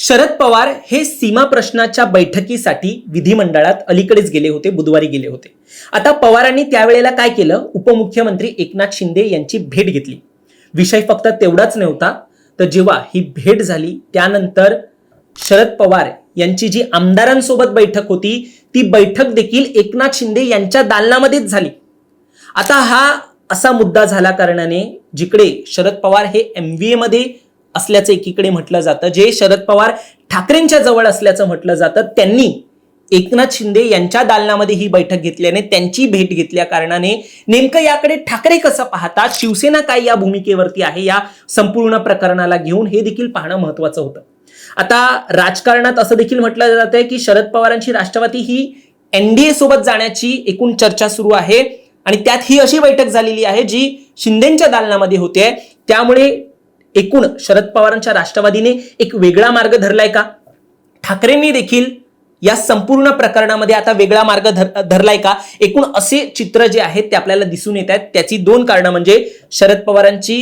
शरद पवार हे सीमा प्रश्नाच्या बैठकीसाठी विधिमंडळात अलीकडेच गेले होते, बुधवारी गेले होते. आता पवारांनी त्यावेळेला काय केलं, उपमुख्यमंत्री एकनाथ शिंदे यांची भेट घेतली. विषय फक्त तेवढाच नव्हता, तर जेव्हा ही भेट झाली त्यानंतर शरद पवार यांची जी आमदारांसोबत बैठक होती ती बैठक देखील एकनाथ शिंदे यांच्या दालनामध्येच झाली. आता हा असा मुद्दा झाला कारणाने जिकडे शरद पवार हे MVA मध्ये असल्याचं एकीकडे म्हटलं जातं, जे शरद पवार ठाकरेंच्या जवळ असल्याचं म्हटलं जातं, त्यांनी एकनाथ शिंदे यांच्या दालनामध्ये ही बैठक घेतल्याने, त्यांची भेट घेतल्या कारणाने नेमकं याकडे ठाकरे कसं पाहतात, शिवसेना काय या भूमिकेवरती आहे या संपूर्ण प्रकरणाला घेऊन, हे देखील पाहणं महत्वाचं होतं. आता राजकारणात असं देखील म्हटलं जातंय की शरद पवारांची राष्ट्रवादी ही NDA सोबत जाण्याची एकूण चर्चा सुरू आहे आणि त्यात ही अशी बैठक झालेली आहे जी शिंदेच्या दालनामध्ये होते. त्यामुळे एकूण शरद पवारांच्या राष्ट्रवादीने एक वेगळा मार्ग धरलाय का, ठाकरेंनी देखील या संपूर्ण प्रकरणामध्ये आता वेगळा मार्ग धरलाय का, एकूण असे चित्र जे आहेत ते आपल्याला दिसून येत आहेत. त्याची दोन कारणं म्हणजे शरद पवारांची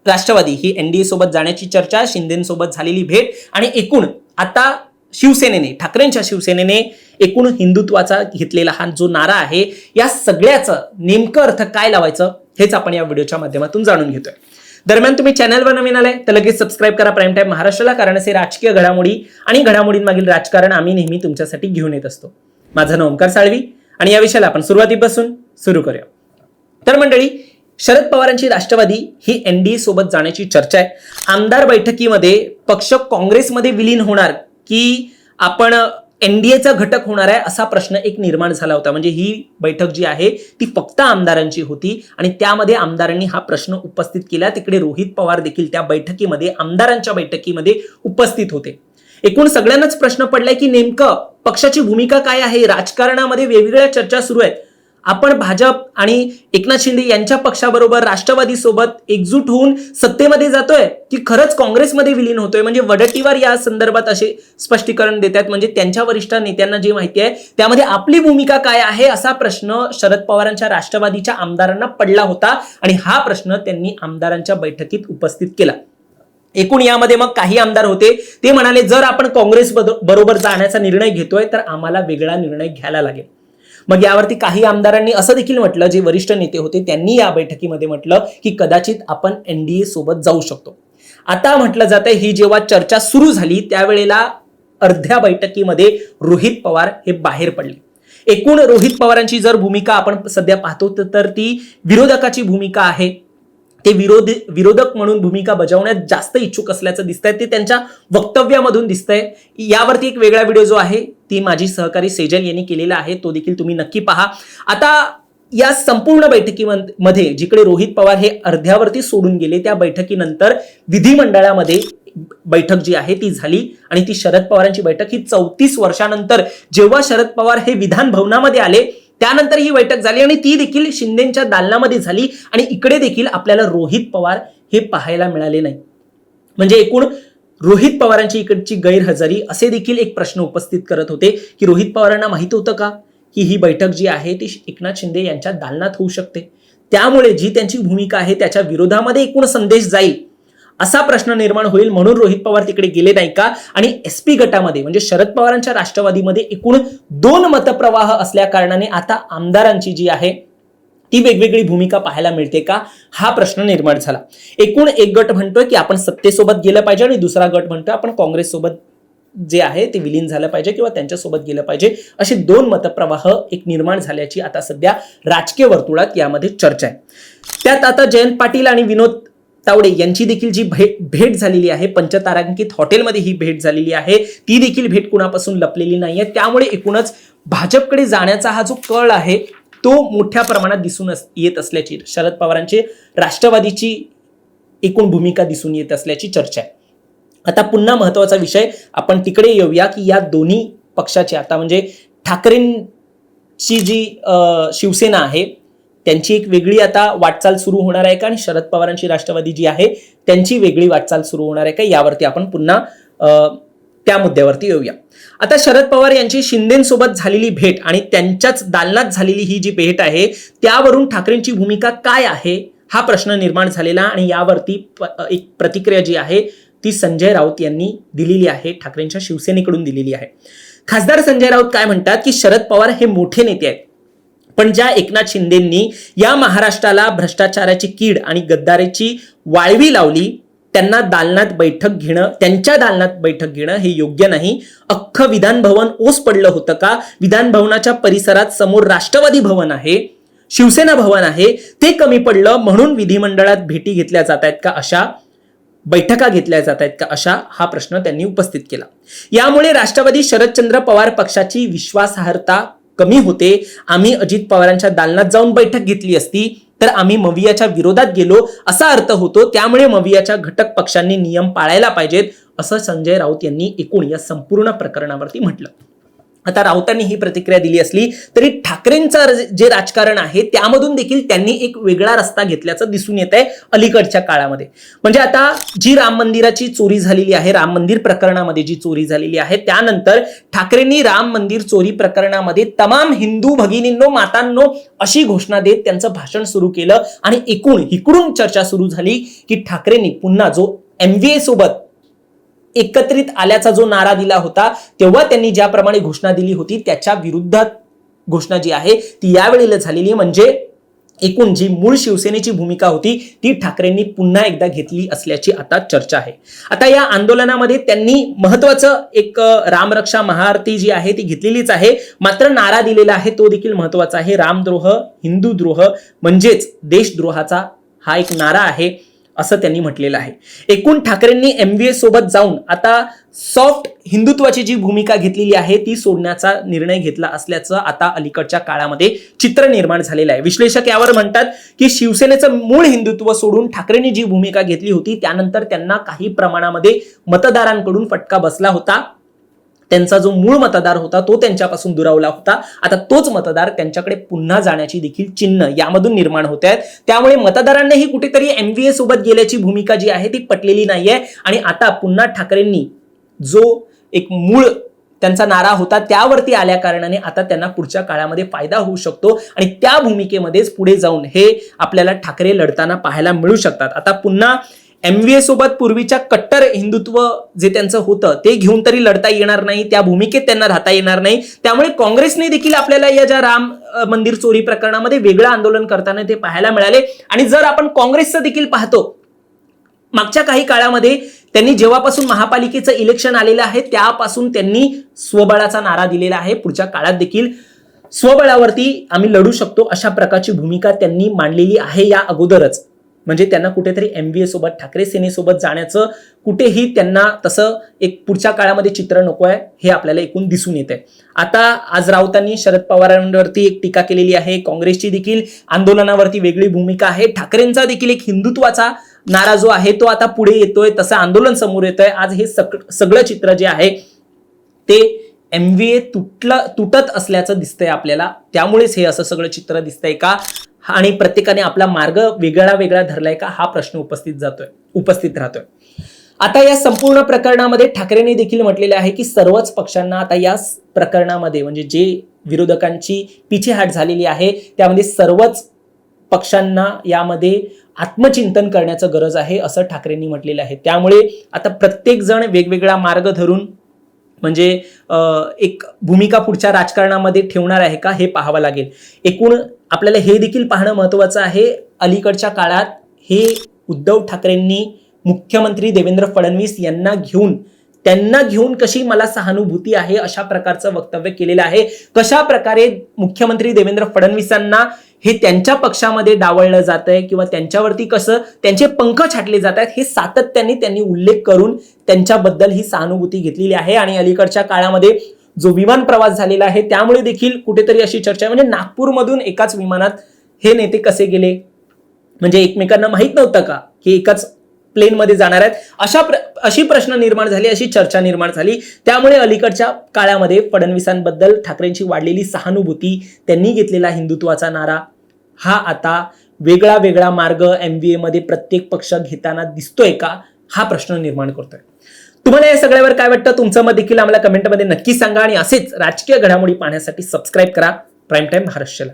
राष्ट्रवादी ही NDA सोबत जाण्याची चर्चा, शिंदेसोबत झालेली भेट आणि एकूण आता शिवसेनेने, ठाकरेंच्या शिवसेनेने एकूण हिंदुत्वाचा घेतलेला हा जो नारा आहे, या सगळ्याचं नेमकं अर्थ काय लावायचं हेच आपण या व्हिडिओच्या माध्यमातून जाणून घेतोय. दरम्यान तुम्ही चॅनलवर नवीन आलाय तर लगेच सबस्क्राईब करा प्राईम टाइम महाराष्ट्राला, कारण असे राजकीय घडामोडी आणि घडामोडींमागील राजकारण आम्ही नेहमी तुमच्यासाठी घेऊन येत असतो. माझं नाव ओमकार साळवी आणि या विषयाला आपण सुरुवातीपासून सुरू करूया. तर मंडळी, शरद पवारांची राष्ट्रवादी ही NDA सोबत जाण्याची चर्चा आहे. आमदार बैठकीमध्ये पक्ष काँग्रेसमध्ये विलीन होणार की आपण NDAचा घटक होणार आहे असा प्रश्न एक निर्माण झाला होता. म्हणजे ही बैठक जी आहे ती फक्त आमदारांची होती आणि त्यामध्ये आमदारांनी हा प्रश्न उपस्थित केला. तिकडे रोहित पवार देखील त्या बैठकीमध्ये, आमदारांच्या बैठकीमध्ये उपस्थित होते. एकूण सगळ्यांनाच प्रश्न पडलाय की नेमकं पक्षाची भूमिका काय आहे. राजकारणामध्ये वेगवेगळ्या चर्चा सुरू आहेत. आपण भाजप आणि एकनाथ शिंदे यांच्या पक्षाबरोबर राष्ट्रवादी सोबत एकजूट होऊन सत्तेमध्ये जातोय की खरंच काँग्रेसमध्ये विलीन होतोय. म्हणजे वडट्टीवार या संदर्भात असे स्पष्टीकरण देतात. म्हणजे त्यांच्या वरिष्ठ नेत्यांना जे माहिती आहे त्यामध्ये आपली भूमिका काय आहे असा प्रश्न शरद पवारांच्या राष्ट्रवादीच्या आमदारांना पडला होता आणि हा प्रश्न त्यांनी आमदारांच्या बैठकीत उपस्थित केला. एकूण यामध्ये मग काही आमदार होते ते म्हणाले, जर आपण काँग्रेस बरोबर जाण्याचा निर्णय घेतोय तर आम्हाला वेगळा निर्णय घ्यायला लागेल. मग यावरती काही आमदारांनी असं देखील म्हटलं, जे वरिष्ठ नेते होते त्यांनी या बैठकीमध्ये म्हटलं की कदाचित आपण NDA सोबत जाऊ शकतो. आता म्हटलं जातंय ही जेव्हा चर्चा सुरू झाली त्यावेळेला अर्ध्या बैठकीमध्ये रोहित पवार हे बाहेर पडले. एकूण रोहित पवारांची जर भूमिका आपण सध्या पाहतो तर ती विरोधकाची भूमिका आहे. ते विरोधक म्हणून भूमिका बजावण्यात जास्त इच्छुक असल्याचं दिसतंय, ते त्यांच्या वक्तव्यामधून दिसतंय. यावरती एक वेगळा व्हिडिओ जो आहे ती माझी सहकारी सेजल यांनी केलेला आहे, तो देखील तुम्ही नक्की पहा. आता या संपूर्ण बैठकीमध्ये जिकडे रोहित पवार हे अर्ध्यावरती सोडून गेले, त्या बैठकीनंतर विधिमंडळामध्ये बैठक जी आहे ती झाली आणि ती शरद पवारांची बैठक ही 34 वर्षानंतर जेव्हा शरद पवार हे विधान भवनामध्ये आले त्यानंतर ही बैठक झाली आणि ती देखील शिंदेच्या दालनामध्ये झाली आणि इकडे देखील आपल्याला रोहित पवार हे पाहायला मिळाले नाही. म्हणजे एकूण रोहित पवारांची इकडची गैरहजेरी असे देखील एक प्रश्न उपस्थित करत होते की रोहित पवारांना माहित होतं का की ही बैठक जी आहे ती एकनाथ शिंदे यांच्या दालनात होऊ शकते, त्यामुळे जी त्यांची भूमिका आहे त्याच्या विरोधामध्ये एकूण संदेश जाईल असा प्रश्न निर्माण होईल, म्हणून रोहित पवार तिकडे गेले नाही का. आणि SP गटामध्ये म्हणजे शरद पवारांच्या राष्ट्रवादीमध्ये एकूण 2 मतप्रवाह असल्या कारणाने आता आमदारांची जी आहे ती वेगवेगळी भूमिका पाहायला मिळते का हा प्रश्न निर्माण झाला. एकूण एक गट म्हणतोय की आपण सत्तेसोबत गेलं पाहिजे आणि दुसरा गट म्हणतोय आपण काँग्रेस सोबत जे आहे ते विलीन झालं पाहिजे किंवा त्यांच्यासोबत गेलं पाहिजे. असे 2 मतप्रवाह एक निर्माण झाल्याची आता सध्या राजकीय वर्तुळात यामध्ये चर्चा आहे. त्यात आता जयंत पाटील आणि विनोद तावडे यांची देखील जी भेट झालेली आहे, पंचतारांकित हॉटेलमध्ये ही भेट झालेली आहे, ती देखील भेट कुणापासून लपलेली नाहीये. त्यामुळे एकूणच भाजपकडे जाण्याचा हा जो कल आहे तो मोठ्या प्रमाणात दिसून येत असल्याची, शरद पवारांची राष्ट्रवादीची एकूण भूमिका दिसून येत असल्याची चर्चा आहे. आता पुन्हा महत्वाचा विषय आपण तिकडे येऊया की या दोन्ही पक्षाची आता म्हणजे ठाकरेंची जी शिवसेना आहे त्यांची एक वेगळी आता वाटचाल सुरू होणार आहे का आणि शरद पवारांची राष्ट्रवादी जी आहे त्यांची वेगळी वाटचाल सुरू होणार आहे का, यावरती आपण पुन्हा त्या मुद्द्यावरती येऊया. आता शरद पवार यांची शिंदेसोबत झालेली भेट आणि त्यांच्याच दालनात झालेली ही जी भेट आहे त्यावरून ठाकरेंची भूमिका काय आहे हा प्रश्न निर्माण झालेला आणि यावरती एक प्रतिक्रिया जी आहे ती संजय राऊत यांनी दिलेली आहे, ठाकरेंच्या शिवसेनेकडून दिलेली आहे. खासदार संजय राऊत काय म्हणतात की शरद पवार हे मोठे नेते आहेत, पण ज्या एकनाथ शिंदेंनी या महाराष्ट्राला भ्रष्टाचाराची कीड आणि गद्दारीची वाळवी लावली, त्यांच्या दालनात बैठक घेणं हे योग्य नाही. अख्खं विधान भवन ओस पडलं होतं का? विधान भवनाच्या परिसरात समोर राष्ट्रवादी भवन आहे, शिवसेना भवन आहे, ते कमी पडलं म्हणून विधिमंडळात भेटी घेतल्या जात आहेत का, अशा बैठका घेतल्या जात आहेत का, अशा हा प्रश्न त्यांनी उपस्थित केला. यामुळे राष्ट्रवादी शरदचंद्र पवार पक्षाची विश्वासार्हता कमी होते. आम्ही अजित पवारांच्या दालनात जाऊन बैठक घेतली असती तर आम्ही मवियाच्या विरोधात गेलो असा अर्थ होतो. त्यामुळे मवियाच्या घटक पक्षांनी नियम पाळायला पाहिजेत, असं संजय राऊत यांनी एकूण या संपूर्ण प्रकरणावरती म्हटलं. आता राऊतांनी ही प्रतिक्रिया दिली असली तरी ठाकरेंचं जे राजकारण आहे त्यामधून देखील त्यांनी एक वेगळा रस्ता घेतल्याचं दिसून येत आहे अलीकडच्या काळामध्ये. म्हणजे आता जी राम मंदिराची चोरी झालेली आहे, राम मंदिर प्रकरणामध्ये जी चोरी झालेली आहे, त्यानंतर ठाकरेंनी राम मंदिर चोरी प्रकरणामध्ये तमाम हिंदू भगिनींनो, मातांनो अशी घोषणा देत त्यांचं भाषण सुरू केलं आणि इकडून चर्चा सुरू झाली की ठाकरेंनी पुन्हा जो MVA सोबत एकत्रित आल्याचा जो नारा दिला होता, तेव्हा त्यांनी ज्याप्रमाणे घोषणा दिली होती त्याच्या विरुद्धात घोषणा जी आहे ती यावेळेला झालेली. म्हणजे एकूण जी मूळ शिवसेनेची भूमिका होती ती ठाकरेंनी पुन्हा एकदा घेतली असल्याची आता चर्चा आहे. आता या आंदोलनामध्ये त्यांनी महत्वाचं एक रामरक्षा महाआरती जी आहे ती घेतलेलीच आहे, मात्र नारा दिलेला आहे तो देखील महत्वाचा आहे. रामद्रोह हिंदूद्रोह म्हणजेच देशद्रोहाचा हा एक नारा आहे असं त्यांनी म्हटलेलं आहे. एकूण ठाकरेंनी MVA सोबत जाऊन आता सॉफ्ट हिंदुत्वाची जी भूमिका घेतलेली आहे ती सोडण्याचा निर्णय घेतला असल्याचं आता अलीकडच्या काळामध्ये चित्र निर्माण झालेलं आहे. विश्लेषक यावर म्हणतात की शिवसेनेचं मूळ हिंदुत्व सोडून ठाकरेंनी जी भूमिका घेतली होती त्यानंतर त्यांना काही प्रमाणामध्ये मतदारांकडून फटका बसला होता. त्यांचा जो मूळ मतदार होता तो त्यांच्यापासून दुरावला होता. आता तोच मतदार त्यांच्याकडे पुन्हा जाण्याची देखील चिन्ह यामधून निर्माण होत आहेत. त्यामुळे मतदारांनाही कुठेतरी MVA सोबत गेल्याची भूमिका जी आहे ती पटलेली नाहीये आणि आता पुन्हा ठाकरेंनी जो एक मूळ त्यांचा नारा होता त्यावरती आल्या कारणाने आता त्यांना पुढच्या काळामध्ये फायदा होऊ शकतो आणि त्या भूमिकेमध्येच पुढे जाऊन हे आपल्याला ठाकरे लढताना पाहायला मिळू शकतात. आता पुन्हा MVA सोबत पूर्वीच्या कट्टर हिंदुत्व जे त्यांचं होतं ते घेऊन तरी लढता येणार नाही, त्या भूमिकेत त्यांना राहता येणार नाही. त्यामुळे काँग्रेसने देखील आपल्याला या ज्या राम मंदिर चोरी प्रकरणामध्ये वेगळं आंदोलन करताना ते पाहायला मिळाले. आणि जर आपण काँग्रेसचं देखील पाहतो, मागच्या काही काळामध्ये त्यांनी जेव्हापासून महापालिकेचं इलेक्शन आलेलं आहे त्यापासून त्यांनी स्वबळाचा नारा दिलेला आहे. पुढच्या काळात देखील स्वबळावरती आम्ही लढू शकतो अशा प्रकारची भूमिका त्यांनी मांडलेली आहे या अगोदरच. म्हणजे त्यांना कुठेतरी MVA सोबत ठाकरे सेनेसोबत जाण्याचं कुठेही त्यांना तसं एक पुढच्या काळामध्ये चित्र नको आहे हे आपल्याला एकूण दिसून येत आहे. आता आज राऊतांनी शरद पवारांवरती एक टीका केलेली आहे. काँग्रेसची देखील आंदोलनावरती वेगळी भूमिका आहे. ठाकरेंचा देखील एक हिंदुत्वाचा नारा जो आहे तो आता पुढे येतोय, तसं आंदोलन समोर येतोय. आज हे सगळं चित्र जे आहे ते MVA तुटत असल्याचं दिसतंय आपल्याला. त्यामुळेच हे असं सगळं चित्र दिसतंय का आणि प्रत्येकाने आपला मार्ग वेगळा धरलाय का हा प्रश्न उपस्थित राहतोय. आता या संपूर्ण प्रकरणामध्ये ठाकरेंनी देखील म्हटलेलं आहे की सर्वच पक्षांना आता या प्रकरणामध्ये म्हणजे जे विरोधकांची पिछेहाट झालेली आहे त्यामध्ये सर्वच पक्षांना यामध्ये आत्मचिंतन करण्याचं गरज आहे असं ठाकरेंनी म्हटलेलं आहे. त्यामुळे आता प्रत्येक जण वेगवेगळा मार्ग धरून म्हणजे एक भूमिका पुढच्या राजकारणामध्ये ठेवणार आहे का हे पाहावं लागेल. एकूण आपल्याला हे देखील पाहणं महत्वाचं आहे, अलीकडच्या काळात हे उद्धव ठाकरेंनी मुख्यमंत्री देवेंद्र फडणवीस त्यांना घेऊन कशी मला सहानुभूती आहे अशा प्रकारचं वक्तव्य केलेलं आहे. कशा प्रकारे मुख्यमंत्री देवेंद्र फडणवीसांना हे त्यांच्या पक्षामध्ये डावळलं जात आहे किंवा त्यांच्यावरती कसं त्यांचे पंख छाटले जात आहेत हे सातत्याने त्यांनी उल्लेख करून त्यांच्याबद्दल ही सहानुभूती घेतलेली आहे. आणि अलीकडच्या काळामध्ये जो विमान प्रवास झालेला आहे त्यामुळे देखील कुठेतरी अशी चर्चा आहे, म्हणजे नागपूरमधून एकाच विमानात हे नेते कसे गेले, म्हणजे एकमेकांना माहित नव्हतं का की एकाच प्लेन मध्ये जाणार आहेत, अशी प्रश्न निर्माण झाली, अशी चर्चा निर्माण झाली. त्यामुळे अलीकडच्या काळामध्ये फडणवीसांबद्दल ठाकरेंची वाढलेली सहानुभूती, त्यांनी घेतलेला हिंदुत्वाचा नारा हा आता वेगळा मार्ग MVA मध्ये प्रत्येक पक्ष घेताना दिसतोय का हा प्रश्न निर्माण करतोय. तुम्हाला या सगळ्यावर काय वाटतं, तुमचं मत देखील आम्हाला कमेंटमध्ये नक्की सांगा आणि असेच राजकीय घडामोडी पाहण्यासाठी सबस्क्राईब करा प्राईम टाइम महाराष्ट्राला.